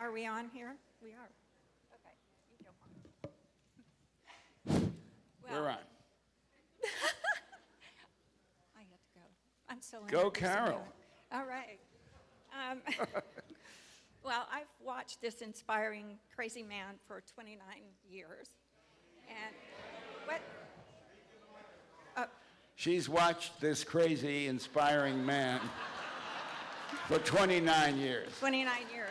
Are we on here? We are. Okay, you go on. Well, We're on. I have to go. I'm so Go, introducing Carol. you. All right. Well, I've watched this inspiring crazy man for 29 years. And what? She's watched this crazy, inspiring man for 29 years. 29 years.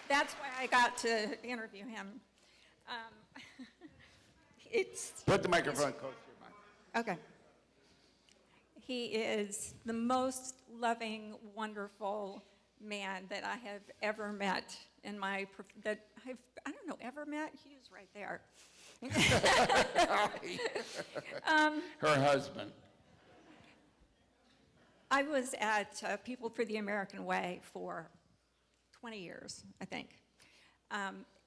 That's why I got to interview him. Put the microphone close to your mouth. Okay. He is the most loving, wonderful man that I have ever met in my, I don't know, ever met? He's right there. Her husband. I was at People for the American Way for 20 years, I think.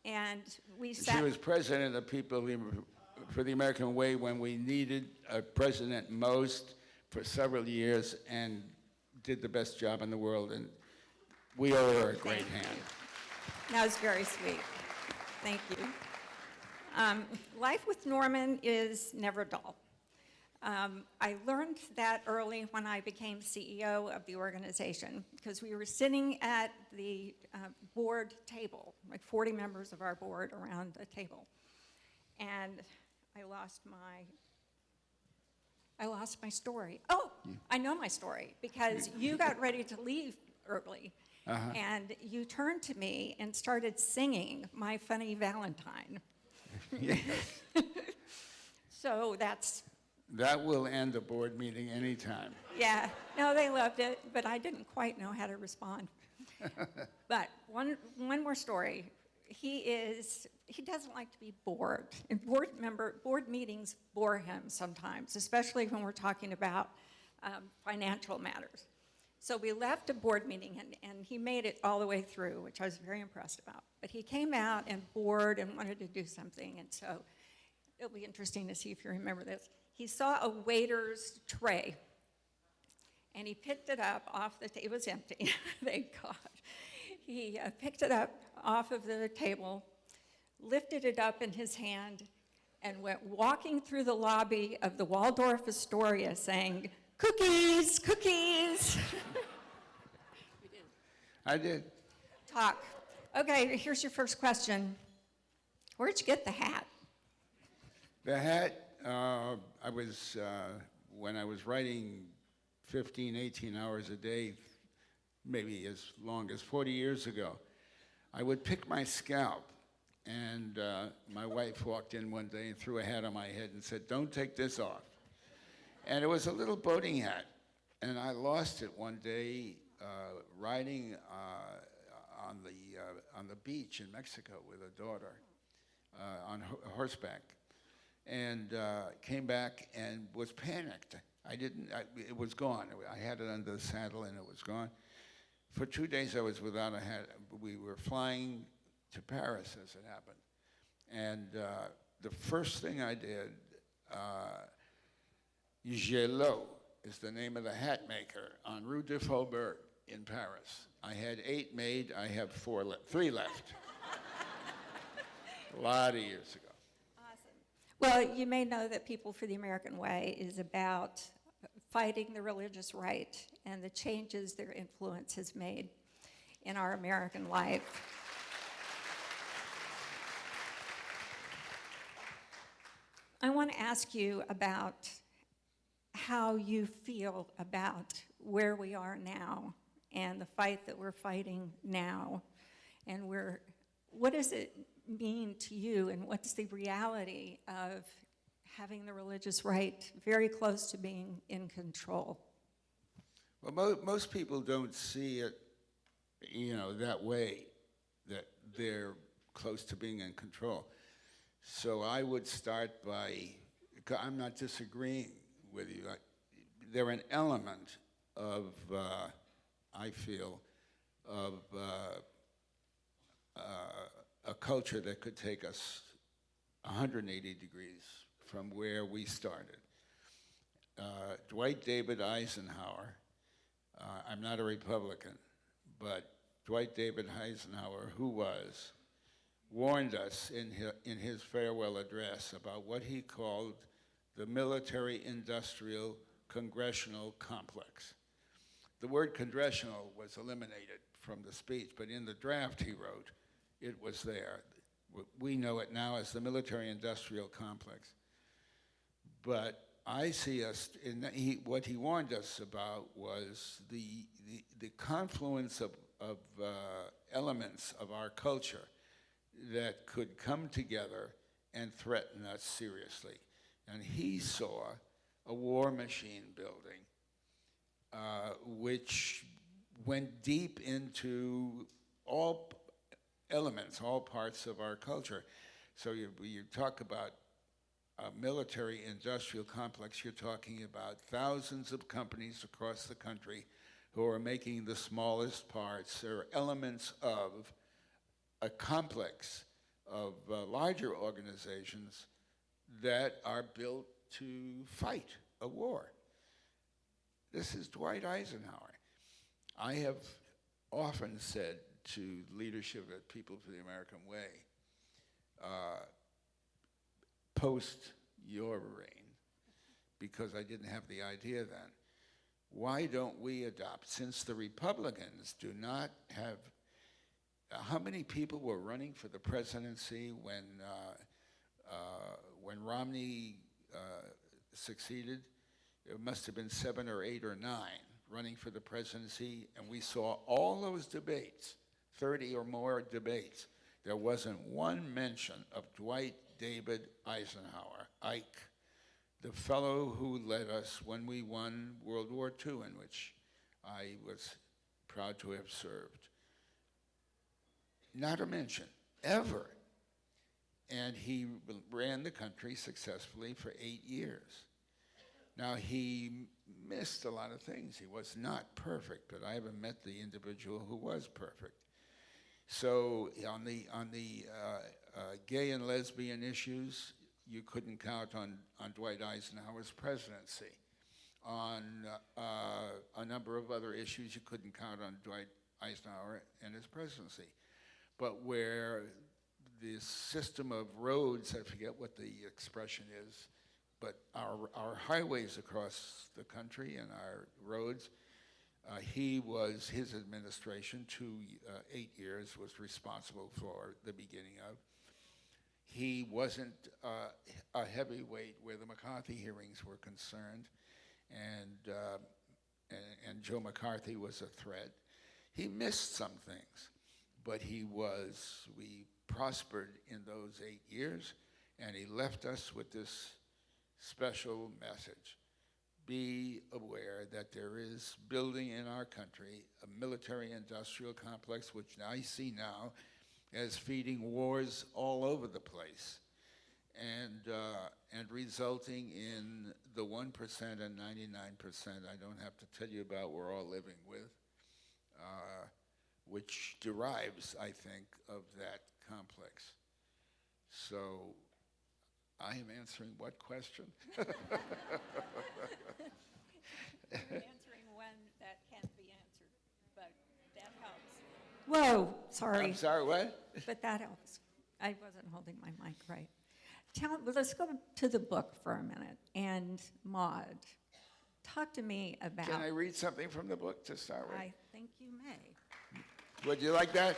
And we sat... She was president of People for the American Way when we needed a president most for several years and did the best job in the world. And we owe her a great hand. That was very sweet. Thank you. Life with Norman is never dull. I learned that early when I became CEO of the organization, because we were sitting at the board table, like 40 members of our board around a table, and I lost my story. Oh, I know my story, because you got ready to leave early, and you turned to me and started singing My Funny Valentine. Yes. So That will end a board meeting anytime. yeah, no, they loved it, but I didn't quite know how to respond. But one more story. He doesn't like to be bored. And board meetings bore him sometimes, especially when we're talking about financial matters. So we left a board meeting, and he made it all the way through, which I was very impressed about. But he came out and bored and wanted to do something, and so it'll be interesting to see if you remember this. He saw a waiter's tray, and he picked it up off the table. It was empty, thank God. He picked it up off of the table, lifted it up in his hand, and went walking through the lobby of the Waldorf Astoria saying, "Cookies, cookies." You did. I did. Talk. Okay, here's your first question. Where'd you get the hat? The hat, when I was writing 15, 18 hours a day, maybe as long as 40 years ago, I would pick my scalp, and my wife walked in one day and threw a hat on my head and said, "Don't take this off." And it was a little boating hat, and I lost it one day riding on the beach in Mexico with a daughter on horseback, and came back and was panicked. It was gone. I had it under the saddle and it was gone. For 2 days I was without a hat. We were flying to Paris as it happened. And the first thing I did, Gelot is the name of the hat maker on Rue de Faubourg in Paris. I had 8 made, I have 3 left. A lot of years ago. Awesome. Well, you may know that People for the American Way is about fighting the religious right and the changes their influence has made in our American life. I want to ask you about how you feel about where we are now and the fight that we're fighting now, and what does it mean to you, and what's the reality of having the religious right very close to being in control? Well, most people don't see it, that way, that they're close to being in control. So I would start by, I'm not disagreeing with you. They're an element of, I feel, of a culture that could take us 180 degrees from where we started. Dwight David Eisenhower, I'm not a Republican, but Dwight David Eisenhower, who warned us in his farewell address about what he called the military-industrial congressional complex. The word congressional was eliminated from the speech, but in the draft he wrote, it was there. We know it now as the military-industrial complex. But I see us, what he warned us about was the confluence of elements of our culture that could come together and threaten us seriously. And he saw a war machine building, which went deep into all elements, all parts of our culture. So you talk about a military-industrial complex, you're talking about thousands of companies across the country who are making the smallest parts or elements of a complex of larger organizations that are built to fight a war. This is Dwight Eisenhower. I have often said to leadership at People for the American Way, post your reign, because I didn't have the idea then, why don't we adopt, since the Republicans do not have, how many people were running for the presidency when Romney succeeded? It must have been 7 or 8 or 9 running for the presidency, and we saw all those debates, 30 or more debates. There wasn't one mention of Dwight David Eisenhower, Ike, the fellow who led us when we won World War II, in which I was proud to have served. Not a mention, ever. And he ran the country successfully for 8 years. Now, he missed a lot of things. He was not perfect, but I haven't met the individual who was perfect. So on the gay and lesbian issues, you couldn't count on Dwight Eisenhower's presidency. On a number of other issues, you couldn't count on Dwight Eisenhower and his presidency. But where the system of roads, I forget what the expression is, but our highways across the country and our roads, his administration, 8 years, was responsible for the beginning of. He wasn't a heavyweight where the McCarthy hearings were concerned, and Joe McCarthy was a threat. He missed some things, but we prospered in those 8 years, and he left us with this special message. Be aware that there is building in our country a military-industrial complex, which I see now as feeding wars all over the place, and resulting in the 1% and 99% I don't have to tell you about we're all living with, which derives, I think, of that complex. So I am answering what question? You're answering one that can't be answered, but that helps. Whoa, sorry. I'm sorry, what? But that helps. I wasn't holding my mic right. Let's go to the book for a minute. And Maude, talk to me about... Can I read something from the book to start with? I think you may. Would you like that?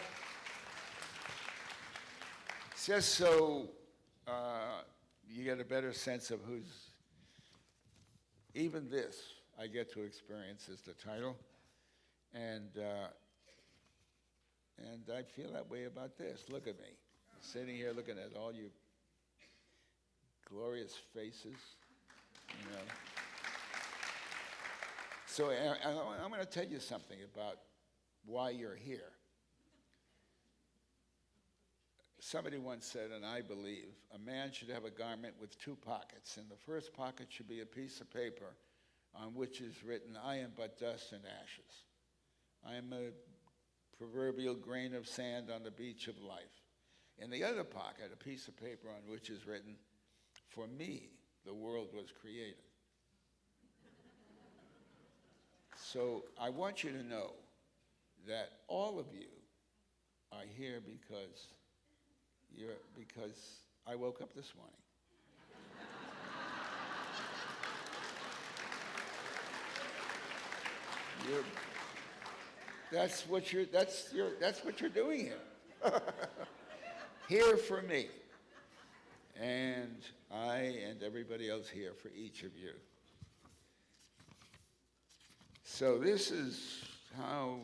Just so you get a better sense of who's... Even this I get to experience as the title. And I feel that way about this. Look at me. I'm sitting here looking at all you glorious faces, you know. So I'm going to tell you something about why you're here. Somebody once said, and I believe, a man should have a garment with 2 pockets. And the first pocket should be a piece of paper on which is written, I am but dust and ashes. I am a proverbial grain of sand on the beach of life. In the other pocket, a piece of paper on which is written, for me, the world was created. So I want you to know that all of you are here because I woke up this morning. You're, that's what you're doing here. Here for me. And I and everybody else here for each of you. So this is how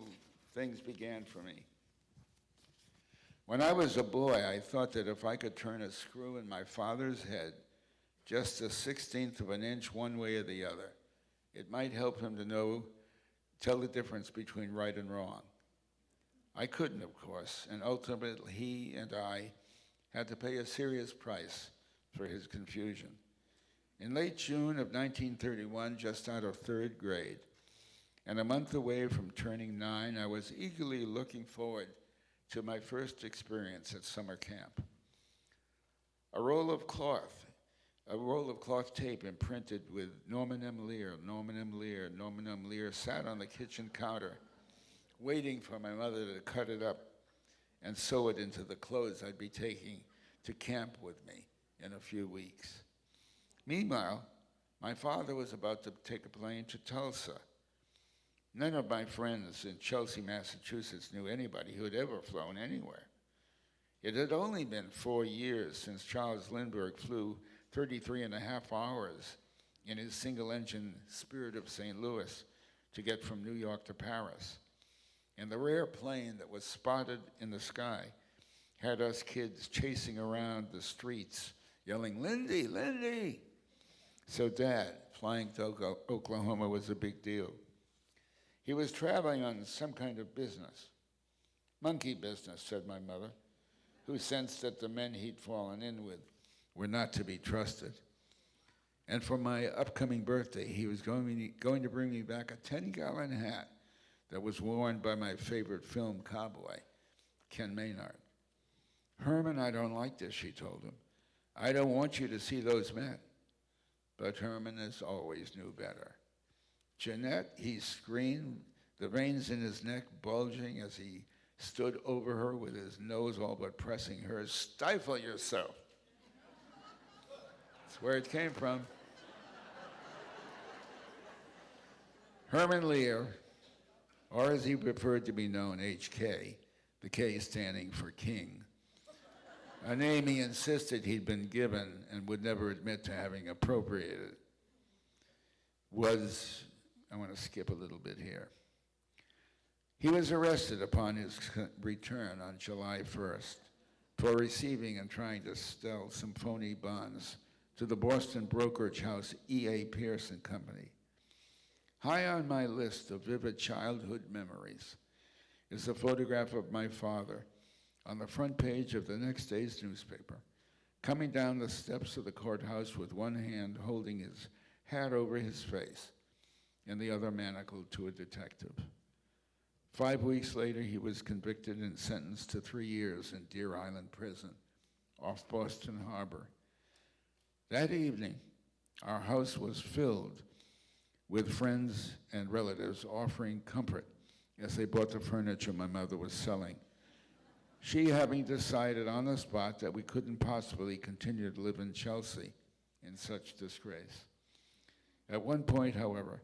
things began for me. When I was a boy, I thought that if I could turn a screw in my father's head just a 1/16 of an inch one way or the other, it might help him to tell the difference between right and wrong. I couldn't, of course, and ultimately he and I had to pay a serious price for his confusion. In late June of 1931, just out of 3rd grade, and a month away from turning 9, I was eagerly looking forward to my first experience at summer camp. A roll of cloth tape imprinted with Norman M. Lear, Norman M. Lear, Norman M. Lear sat on the kitchen counter, waiting for my mother to cut it up and sew it into the clothes I'd be taking to camp with me in a few weeks. Meanwhile, my father was about to take a plane to Tulsa. None of my friends in Chelsea, Massachusetts knew anybody who had ever flown anywhere. It had only been 4 years since Charles Lindbergh flew 33 and a half hours in his single-engine Spirit of St. Louis to get from New York to Paris. And the rare plane that was spotted in the sky had us kids chasing around the streets, yelling, "Lindy, Lindy!" So Dad, flying to Oklahoma was a big deal. He was traveling on some kind of business. Monkey business, said my mother, who sensed that the men he'd fallen in with were not to be trusted. And for my upcoming birthday, he was going to bring me back a 10-gallon hat that was worn by my favorite film cowboy, Ken Maynard. "Herman, I don't like this," she told him. "I don't want you to see those men." But Herman, as always, knew better. "Jeanette," he screamed, the veins in his neck bulging as he stood over her with his nose all but pressing hers, "Stifle yourself." That's where it came from. Herman Lear, or as he preferred to be known, HK, the K standing for King, a name he insisted he'd been given and would never admit to having appropriated, I want to skip a little bit here. He was arrested upon his return on July 1st for receiving and trying to sell some phony bonds to the Boston brokerage house E.A. Pierce and Company. High on my list of vivid childhood memories is a photograph of my father on the front page of the next day's newspaper, coming down the steps of the courthouse with one hand holding his hat over his face and the other manacled to a detective. 5 weeks later, he was convicted and sentenced to 3 years in Deer Island Prison off Boston Harbor. That evening, our house was filled with friends and relatives offering comfort as they bought the furniture my mother was selling. She having decided on the spot that we couldn't possibly continue to live in Chelsea in such disgrace. At one point, however,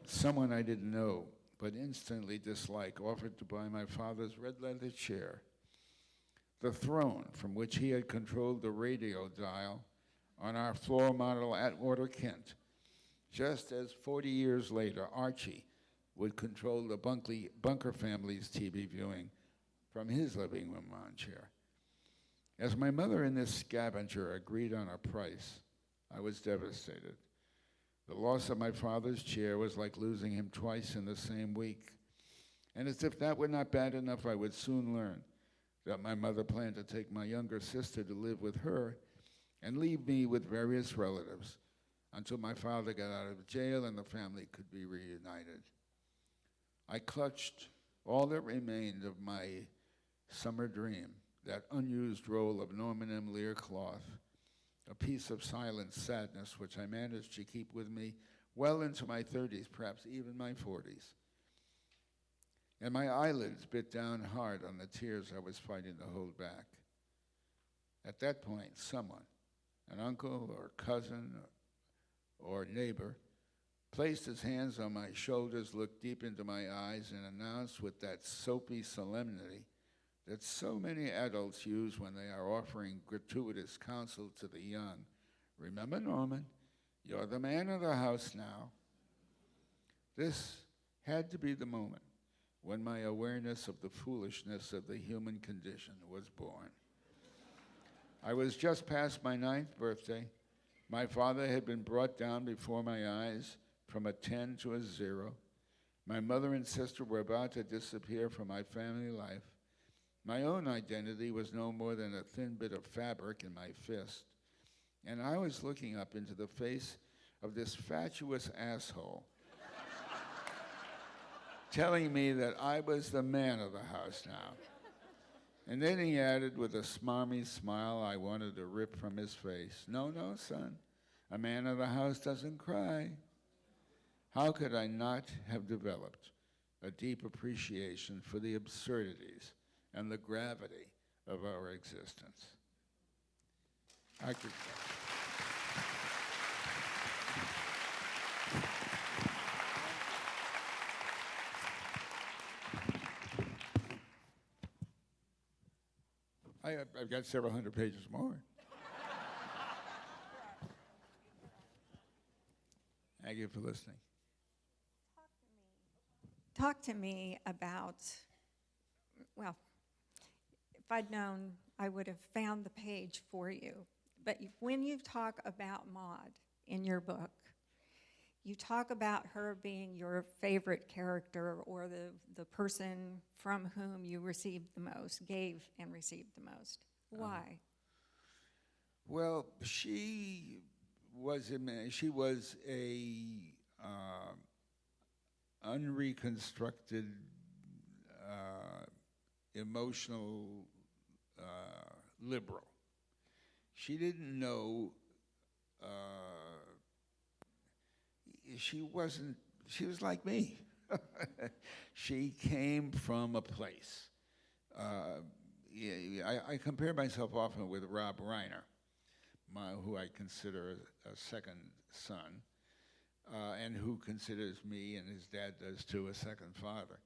someone I didn't know but instantly disliked offered to buy my father's red leather chair, the throne from which he had controlled the radio dial on our floor model Atwater, Kent, just as 40 years later, Archie would control the Bunker family's TV viewing from his living room armchair. As my mother and this scavenger agreed on a price, I was devastated. The loss of my father's chair was like losing him twice in the same week. And as if that were not bad enough, I would soon learn that my mother planned to take my younger sister to live with her and leave me with various relatives until my father got out of jail and the family could be reunited. I clutched all that remained of my summer dream, that unused roll of Norman M. Lear cloth, a piece of silent sadness which I managed to keep with me well into my 30s, perhaps even my 40s. And my eyelids bit down hard on the tears I was fighting to hold back. At that point, someone, an uncle or cousin or neighbor, placed his hands on my shoulders, looked deep into my eyes, and announced with that soapy solemnity that so many adults use when they are offering gratuitous counsel to the young. "Remember, Norman, you're the man of the house now." This had to be the moment when my awareness of the foolishness of the human condition was born. I was just past my 9th birthday. My father had been brought down before my eyes from a 10 to a 0. My mother and sister were about to disappear from my family life. My own identity was no more than a thin bit of fabric in my fist. And I was looking up into the face of this fatuous asshole telling me that I was the man of the house now. And then he added with a smarmy smile I wanted to rip from his face, "No, no, son, a man of the house doesn't cry." How could I not have developed a deep appreciation for the absurdities and the gravity of our existence? I could. I've got several hundred pages more. Thank you for listening. Talk to me about, well, if I'd known, I would have found the page for you. But when you talk about Maude in your book, you talk about her being your favorite character or the person from whom you received the most, gave and received the most. Why? Well, she was a unreconstructed, emotional liberal. She didn't know. She was like me. She came from a place. I compare myself often with Rob Reiner, who I consider a second son, and who considers me, and his dad does too, a second father.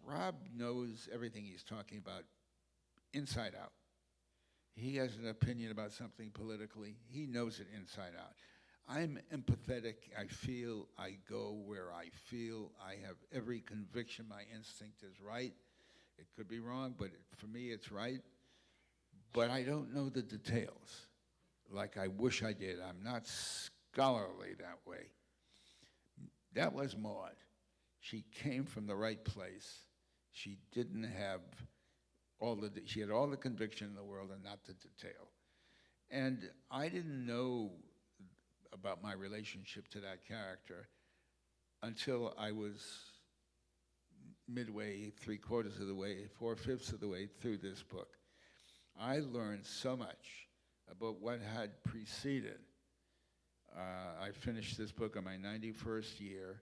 Rob knows everything he's talking about inside out. He has an opinion about something politically. He knows it inside out. I'm empathetic. I feel. I go where I feel. I have every conviction my instinct is right. It could be wrong, but for me it's right. But I don't know the details like I wish I did. I'm not scholarly that way. That was Maude. She came from the right place. She didn't have she had all the conviction in the world and not the detail. And I didn't know about my relationship to that character until I was midway, 3/4 of the way, 4/5 of the way through this book. I learned so much about what had preceded. I finished this book on my 91st year.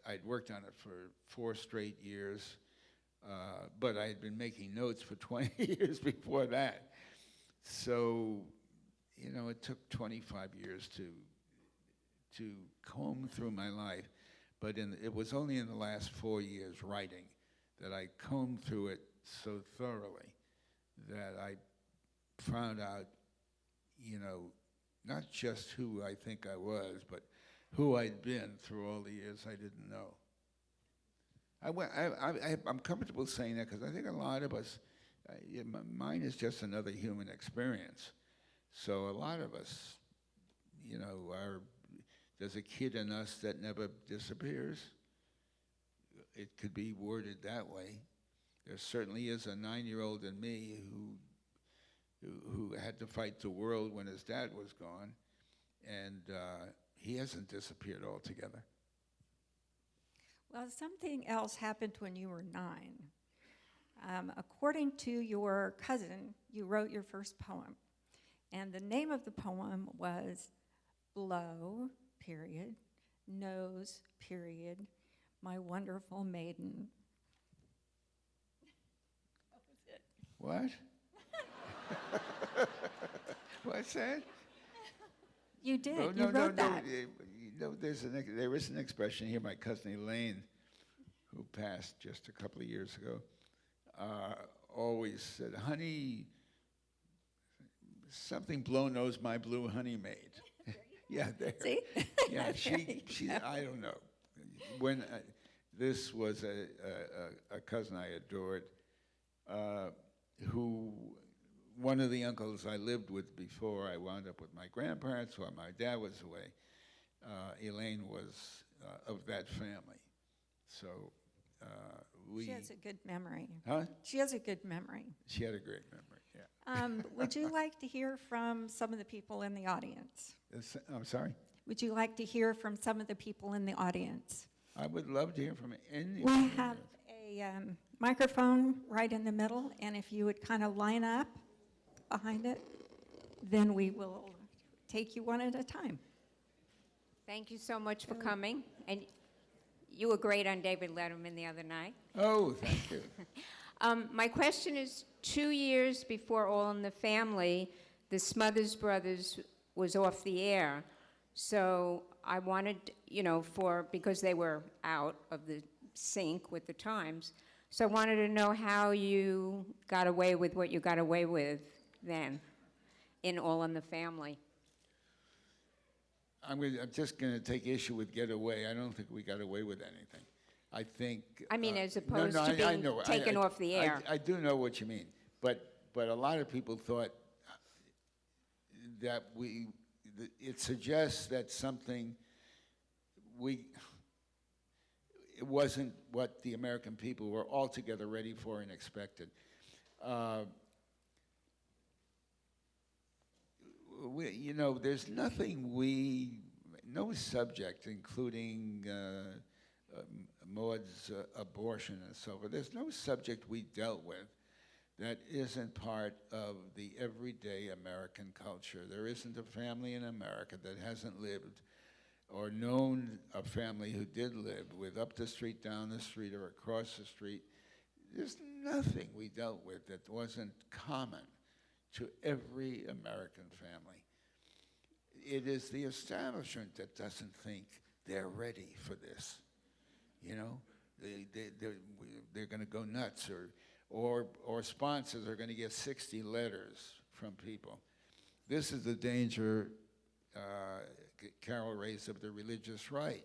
I'd worked on it for 4 straight years, but I had been making notes for 20 years before that. So, it took 25 years to comb through my life, but it was only in the last 4 years writing that I combed through it so thoroughly that I found out, not just who I think I was, but who I'd been through all the years I didn't know. I'm comfortable saying that because I think a lot of us, mine is just another human experience. So a lot of us, there's a kid in us that never disappears. It could be worded that way. There certainly is a 9-year-old in me who had to fight the world when his dad was gone, and he hasn't disappeared altogether. Well, something else happened when you were 9. According to your cousin, you wrote your first poem, and the name of the poem was blow, period, nose, period, my wonderful maiden. That was it. What? What's that? You did. Oh, You wrote that. There is an expression here. My cousin Elaine, who passed just a couple of years ago, always said, "Honey, something blow knows my blue honey maid." Yeah, there. See? Yeah, There you she. go. I don't know. When this was a cousin I adored, who one of the uncles I lived with before I wound up with my grandparents while my dad was away. Elaine was of that family, so we. She has a good memory. Huh? She has a good memory. She had a great memory. Yeah. Would you like to hear from some of the people in the audience? I'm sorry. Would you like to hear from some of the people in the audience? I would love to hear from any. We have a microphone right in the middle, and if you would kind of line up behind it, then we will take you one at a time. Thank you so much for coming. And you were great on David Letterman the other night. Oh, thank you. My question is, 2 years before All in the Family, the Smothers Brothers was off the air. So I wanted, because they were out of the sync with the times, so I wanted to know how you got away with what you got away with then in All in the Family. I'm just going to take issue with get away. I don't think we got away with anything. I think. I mean, as opposed no, to I being know. taken off the air. I do know what you mean, but a lot of people thought that it suggests that something it wasn't what the American people were altogether ready for and expected. There's nothing no subject, including Maude's abortion and so forth, there's no subject we dealt with that isn't part of the everyday American culture. There isn't a family in America that hasn't lived or known a family who did live with up the street, down the street, or across the street. There's nothing we dealt with that wasn't common to every American family. It is the establishment that doesn't think they're ready for this. They're going to go nuts, or sponsors are going to get 60 letters from people. This is the danger Carol raised of the religious right.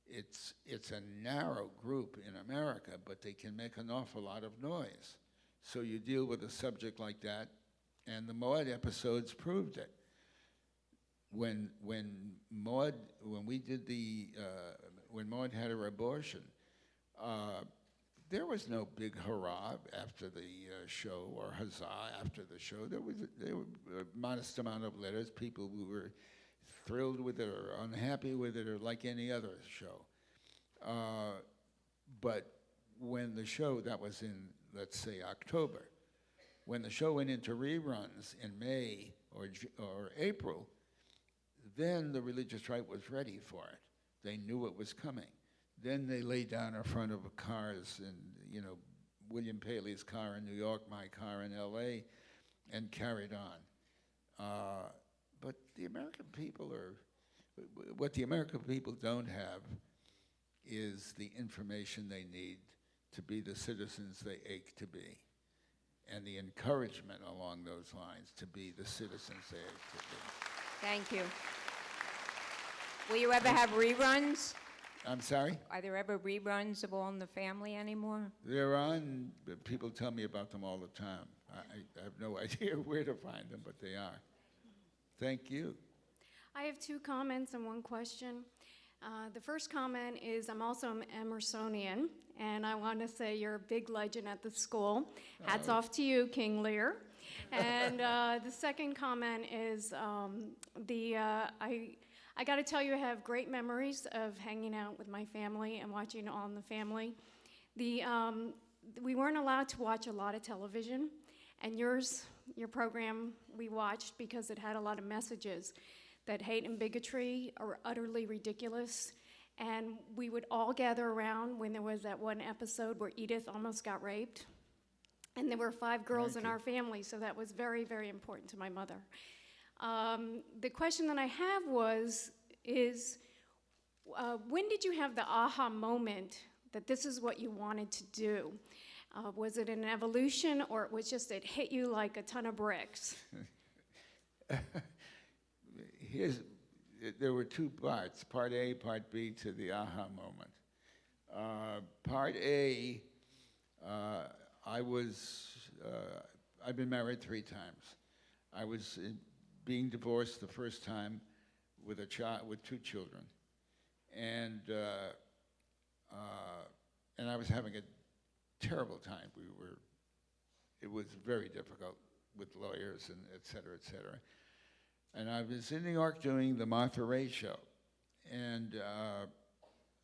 It's a narrow group in America, but they can make an awful lot of noise. So you deal with a subject like that, and the Maude episodes proved it. When Maude had her abortion, there was no big hurrah after the show or huzzah after the show. There was a modest amount of letters, people who were thrilled with it or unhappy with it or like any other show. But when the show, that was in, let's say, October, when the show went into reruns in May or April, then the religious right was ready for it. They knew it was coming. Then they lay down in front of cars and, William Paley's car in New York, my car in LA, and carried on. But the American people what the American people don't have is the information they need to be the citizens they ache to be, and the encouragement along those lines to be the citizens they ache to be. Thank you. Will you ever have reruns? I'm sorry? Are there ever reruns of All in the Family anymore? They're on, but people tell me about them all the time. I have no idea where to find them, but they are. Thank you. I have 2 comments and 1 question. The first comment is I'm also an Emersonian, and I want to say you're a big legend at the school. Hats off to you, King Lear. And the second comment is I got to tell you, I have great memories of hanging out with my family and watching All in the Family. We weren't allowed to watch a lot of television, and your program we watched because it had a lot of messages. that hate and bigotry are utterly ridiculous. And we would all gather around when there was that one episode where Edith almost got raped. And there were 5 girls in our family, so that was very, very important to my mother. The question that I have is when did you have the aha moment that this is what you wanted to do? Was it an evolution, or it was just it hit you like a ton of bricks? There were 2 parts, part A, part B to the aha moment. Part A, I've been married 3 times. I was being divorced the first time with a child, with 2 children, and I was having a terrible time. It was very difficult with lawyers and et cetera, et cetera. And I was in New York doing the Martha Raye show, and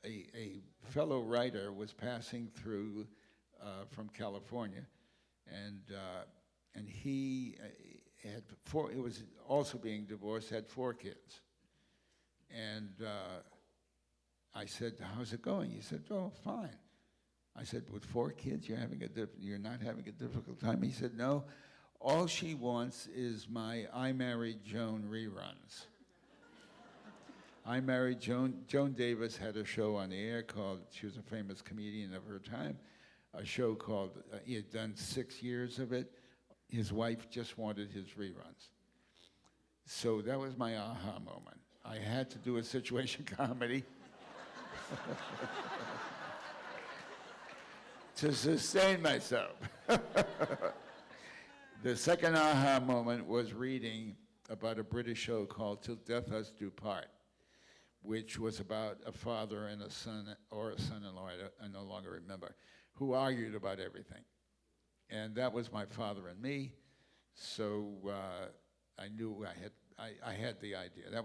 a fellow writer was passing through from California, and he had 4. He was also being divorced, had 4 kids, and I said, "How's it going?" He said, "Oh, fine." I said, "With 4 kids, you're not having a difficult time?" He said, "No, all she wants is my I Married Joan reruns." I Married Joan. Joan Davis had a show on the air called, she was a famous comedian of her time, a show called, he had done 6 years of it. His wife just wanted his reruns. So that was my aha moment. I had to do a situation comedy to sustain myself. The second aha moment was reading about a British show called Till Death Us Do Part, which was about a father and a son, or a son-in-law, I no longer remember, who argued about everything. And that was my father and me, so I knew I had the idea.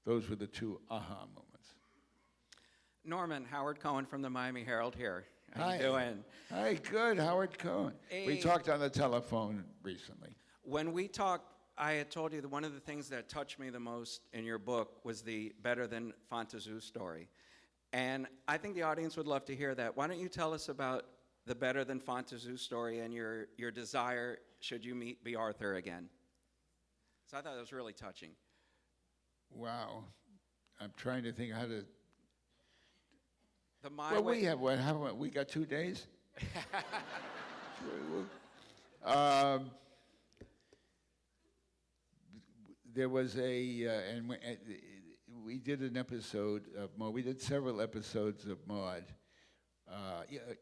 Those were the 2 aha moments. Norman, Howard Cohen from the Miami Herald here. How Hi. you doing? Hi, good, Howard Cohen. We Hey. talked on the telephone recently. When we talked, I had told you that one of the things that touched me the most in your book was the Better Than Fontezou story. And I think the audience would love to hear that. Why don't you tell us about the Better Than Fontezou story and your desire, should you meet B. Arthur again? So I thought that was really touching. Wow. I'm trying to think how to. The My Well, Way. we have what? We got 2 days? There was and we did an episode of Maude. We did several episodes of Maude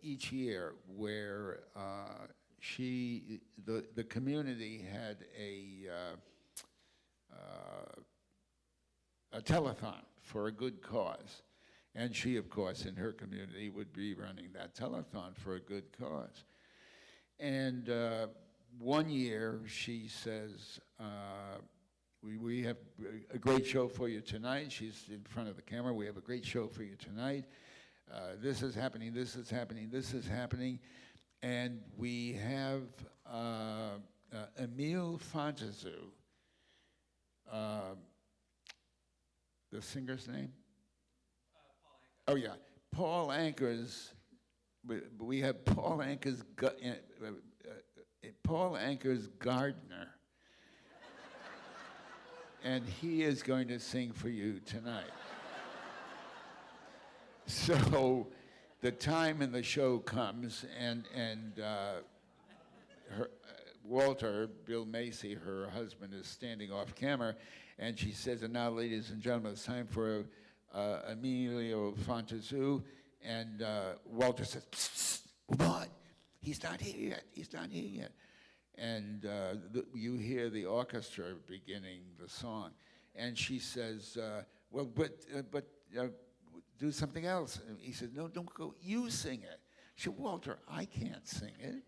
each year where the community had a telethon for a good cause. And she, of course, in her community would be running that telethon for a good cause. And one year she says, we have a great show for you tonight. She's in front of the camera. We have a great show for you tonight. This is happening, this is happening, this is happening. And we have Emile Fontezou, the singer's name? Oh, yeah. Paul Anker's, we have Paul Anker's gardener. And he is going to sing for you tonight. So the time in the show comes, and Walter, Bill Macy, her husband, is standing off camera, and she says, "And now, ladies and gentlemen, it's time for Emilio Fontezou," and Walter says, "Psst, psst, what? He's not here yet. He's not here yet." And you hear the orchestra beginning the song, and she says, "Well, but do something else." And he said, "No, don't go. You sing it." She said, "Walter, I can't sing it."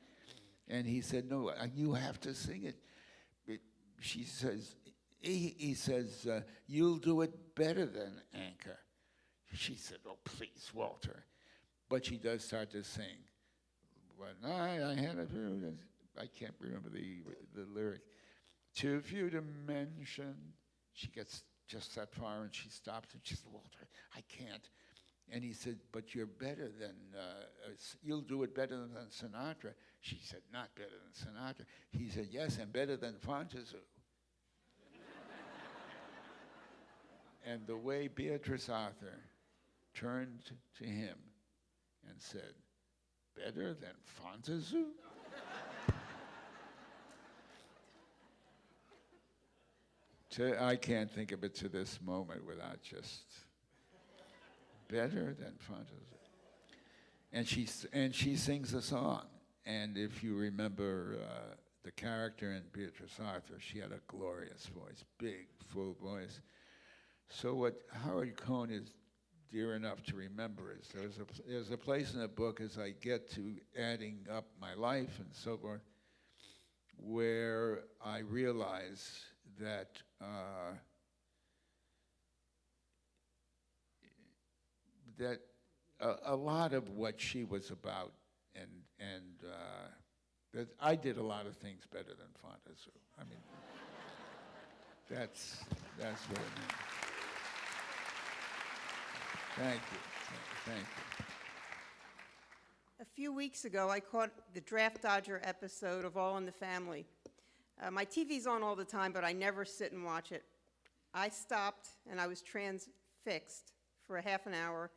And he said, "No, you have to sing it." She says, he says, "You'll do it better than Anker." She said, "Oh, please, Walter." But she does start to sing. One night I had a few, I can't remember the lyric. Too few to mention, she gets just that far and she stops and she says, Walter, I can't. And he said, but you're better than, you'll do it better than Sinatra. She said, not better than Sinatra. He said, yes, and better than Fontaine. And the way Beatrice Arthur turned to him and said, better than Fontaine? I can't think of it to this moment without just better than Fontaine. And she sings a song. And if you remember the character in Beatrice Arthur, she had a glorious voice, big, full voice. So what Howard Cohn is dear enough to remember is there's a place in the book as I get to adding up my life and so forth where I realize that that a lot of what she was about and that I did a lot of things better than Fontaine. I mean, that's what it means. Thank you. Thank you. A few weeks ago, I caught the Draft Dodger episode of All in the Family. My TV's on all the time, but I never sit and watch it. I stopped and I was transfixed for a half an hour.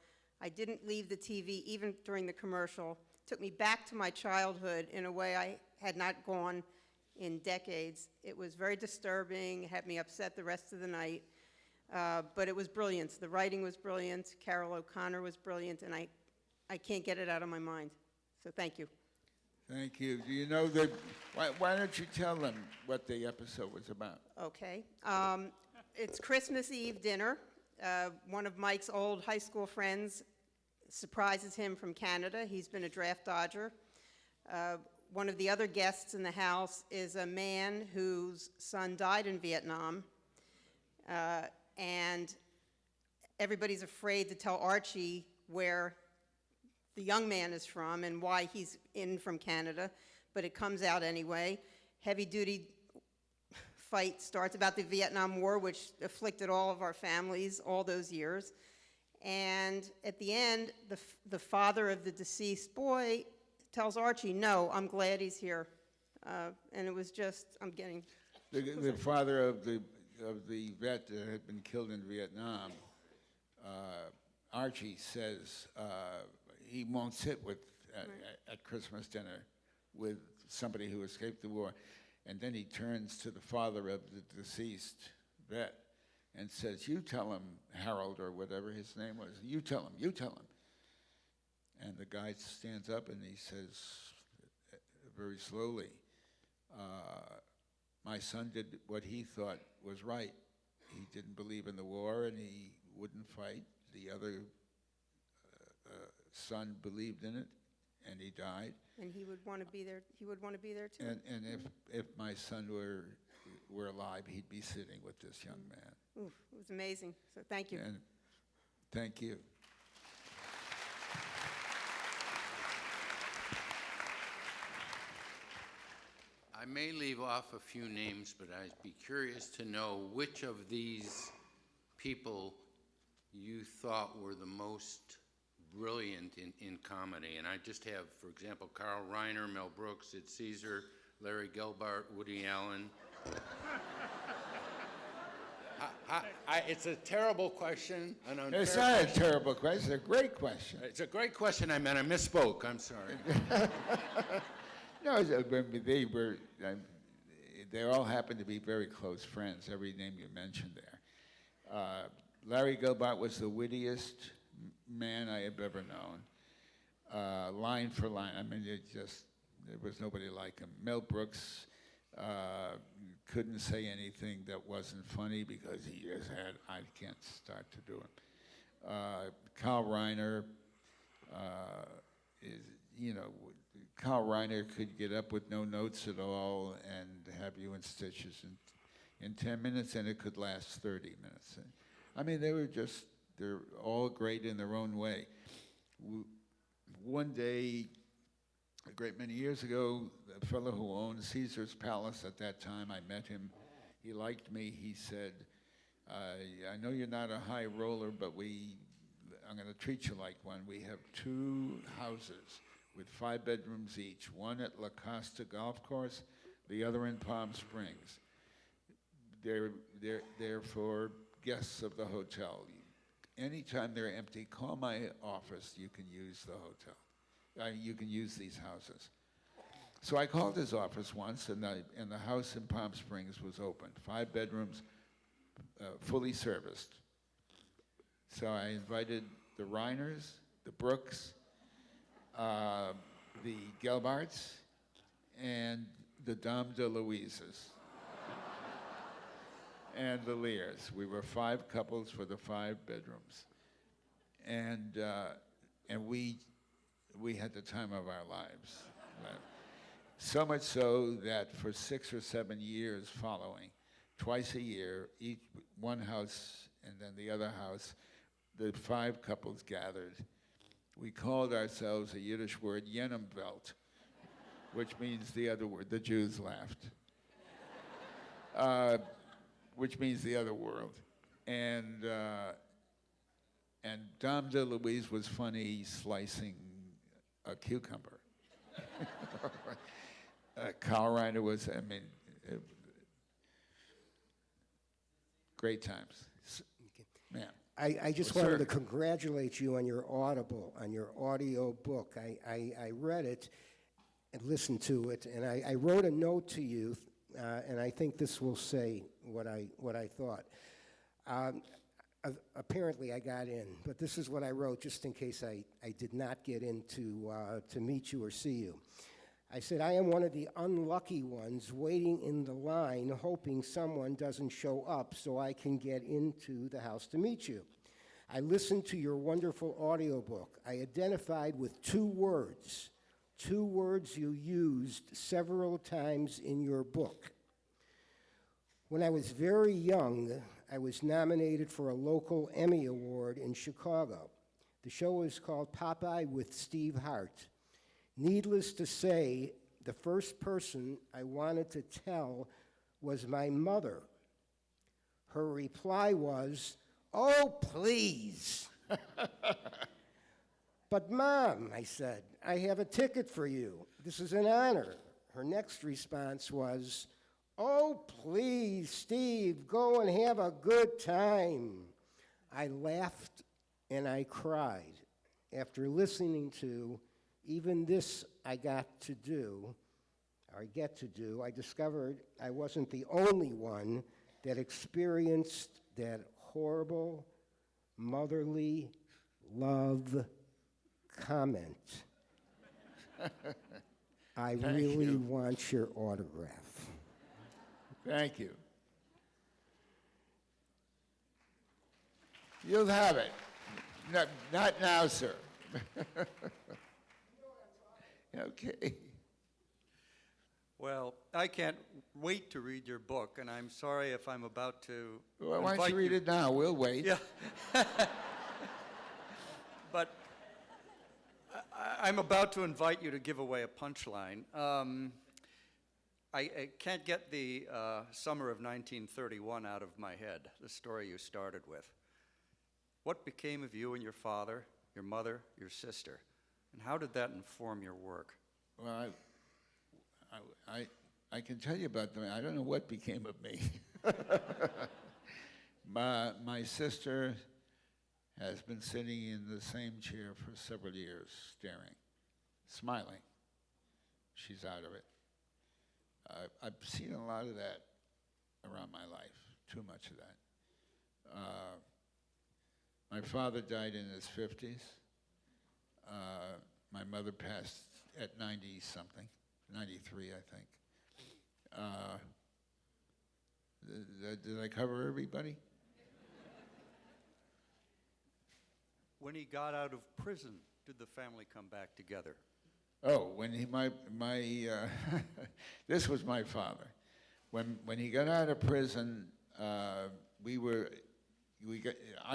I didn't leave the TV even during the commercial. It took me back to my childhood in a way I had not gone in decades. It was very disturbing, it had me upset the rest of the night. But it was brilliant. The writing was brilliant. Carol O'Connor was brilliant, and I can't get it out of my mind. So thank you. Thank you. Do you know why don't you tell them what the episode was about? Okay. It's Christmas Eve dinner. One of Mike's old high school friends surprises him from Canada. He's been a draft dodger. One of the other guests in the house is a man whose son died in Vietnam. And everybody's afraid to tell Archie where the young man is from and why he's in from Canada, but it comes out anyway. Heavy-duty fight starts about the Vietnam War, which afflicted all of our families all those years. And at the end, the father of the deceased boy tells Archie, no, I'm glad he's here. And it was just, I'm getting... The father of the vet that had been killed in Vietnam, Archie says he won't sit at Christmas dinner with somebody who escaped the war. And then he turns to the father of the deceased vet and says, you tell him, Harold, or whatever his name was, you tell him. And the guy stands up and he says very slowly, my son did what he thought was right. He didn't believe in the war and he wouldn't fight. The other son believed in it and he died. And he would want to be there. He would want to be there too. And if my son were alive, he'd be sitting with this young man. Oof, it was amazing. So thank you. And thank you. I may leave off a few names, but I'd be curious to know which of these people you thought were the most brilliant in comedy. And I just have, for example, Carl Reiner, Mel Brooks, Sid Caesar, Larry Gelbart, Woody Allen. It's a terrible question. It's not a terrible question. It's a great question. It's a great question. I misspoke. I'm sorry. No, they all happened to be very close friends, every name you mentioned there. Larry Gelbart was the wittiest man I have ever known, line for line. I mean, there was nobody like him. Mel Brooks couldn't say anything that wasn't funny because he just had, I can't start to do it. Carl Reiner Carl Reiner could get up with no notes at all and have you in stitches in 10 minutes, and it could last 30 minutes. I mean, they're all great in their own way. One day, a great many years ago, the fellow who owned Caesar's Palace at that time, I met him. He liked me. He said, I know you're not a high roller, but I'm going to treat you like one. We have 2 houses with 5 bedrooms each, one at La Costa Golf Course, the other in Palm Springs. They're for guests of the hotel. Anytime they're empty, call my office. You can use the hotel. You can use these houses. So I called his office once, and the house in Palm Springs was open, 5 bedrooms, fully serviced. So I invited the Reiners, the Brooks, the Gelbarts, and the Dame de Louises, and the Lears. We were 5 couples for the 5 bedrooms, and we had the time of our lives. So much so that for 6 or 7 years following, twice a year, one house and then the other house, the 5 couples gathered. We called ourselves a Yiddish word, Jenemwelt, which means the other word. The Jews laughed. Which means the other world. And Dame de Louise was funny slicing a cucumber. Carl Reiner was, great times. Man. I just Well, wanted sir. to congratulate you on your audio book. I read it and listened to it, and I wrote a note to you, and I think this will say what I thought. Apparently I got in, but this is what I wrote just in case I did not get in to meet you or see you. I said, I am one of the unlucky ones waiting in the line, hoping someone doesn't show up so I can get into the house to meet you. I listened to your wonderful audiobook. I identified with 2 words you used several times in your book. When I was very young, I was nominated for a local Emmy Award in Chicago. The show was called Popeye with Steve Hart. Needless to say, the first person I wanted to tell was my mother. Her reply was, "Oh, please." "But Mom," I said, "I have a ticket for you. This is an honor." Her next response was, "Oh, please, Steve, go and have a good time." I laughed and I cried. After listening to even this I get to do, I discovered I wasn't the only one that experienced that horrible motherly love comment. I Thank really you. want your autograph. Thank you. You'll have it. No, not now, sir. Okay. Well, I can't wait to read your book, and I'm sorry if I'm about to Well, why don't invite you read it now? We'll wait. Yeah. But I'm about to invite you to give away a punchline. I can't get the summer of 1931 out of my head, the story you started with. What became of you and your father, your mother, your sister, and how did that inform your work? Well, I can tell you about them. I don't know what became of me. My sister has been sitting in the same chair for several years, staring, smiling. She's out of it. I've seen a lot of that around my life, too much of that. My father died in his 50s. My mother passed at 90-something, 93, I think. Did I cover everybody? When he got out of prison, did the family come back together? Oh, when this was my father. When he got out of prison, I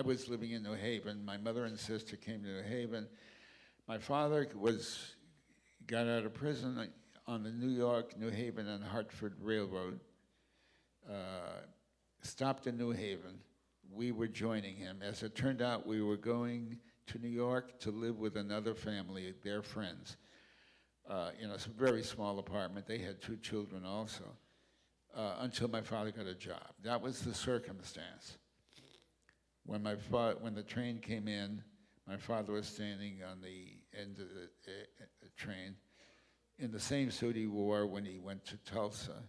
was living in New Haven. My mother and sister came to New Haven. My father got out of prison on the New York, New Haven, and Hartford Railroad. Stopped in New Haven, we were joining him. As it turned out, we were going to New York to live with another family, their friends, in a very small apartment. They had 2 children also, until my father got a job. That was the circumstance. When the train came in, my father was standing on the end of the train in the same suit he wore when he went to Tulsa.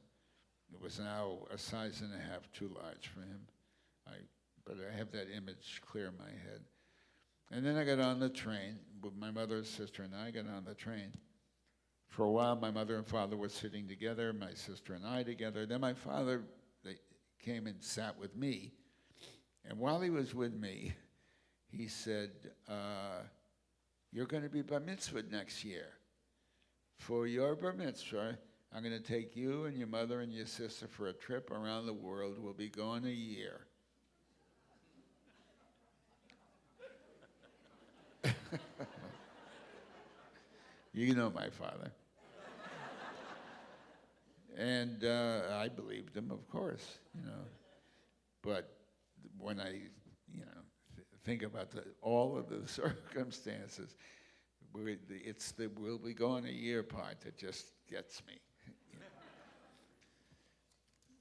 It was now a size and a half too large for him. But I have that image clear in my head. And then I got on the train with my mother, sister, and I got on the train. For a while, my mother and father were sitting together, my sister and I together. Then my father came and sat with me. And while he was with me, he said, you're going to be bar mitzvahed next year. For your bar mitzvah, I'm going to take you and your mother and your sister for a trip around the world. We'll be gone a year. You know my father. And I believed him, of course, But when I, think about all of the circumstances, it's the "we'll be gone a year" part that just gets me.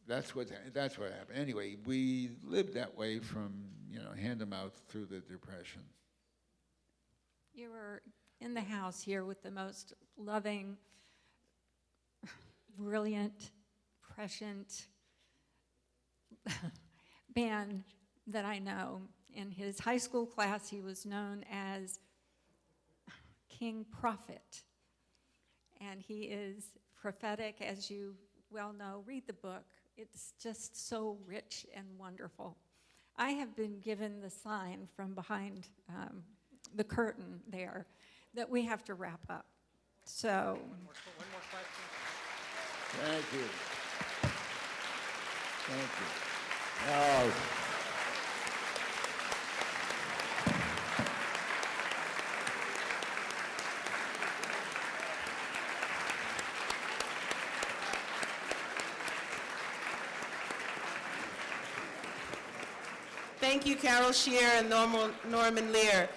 That's what happened. Anyway, we lived that way from hand to mouth through the Depression. You were in the house here with the most loving, brilliant, prescient man that I know. In his high school class, he was known as King Prophet. And he is prophetic, as you well know. Read the book. It's just so rich and wonderful. I have been given the sign from behind the curtain there that we have to wrap up. So. One more question. Thank you. Thank you. Oh. Thank you, Carol Shear and Norman Lear.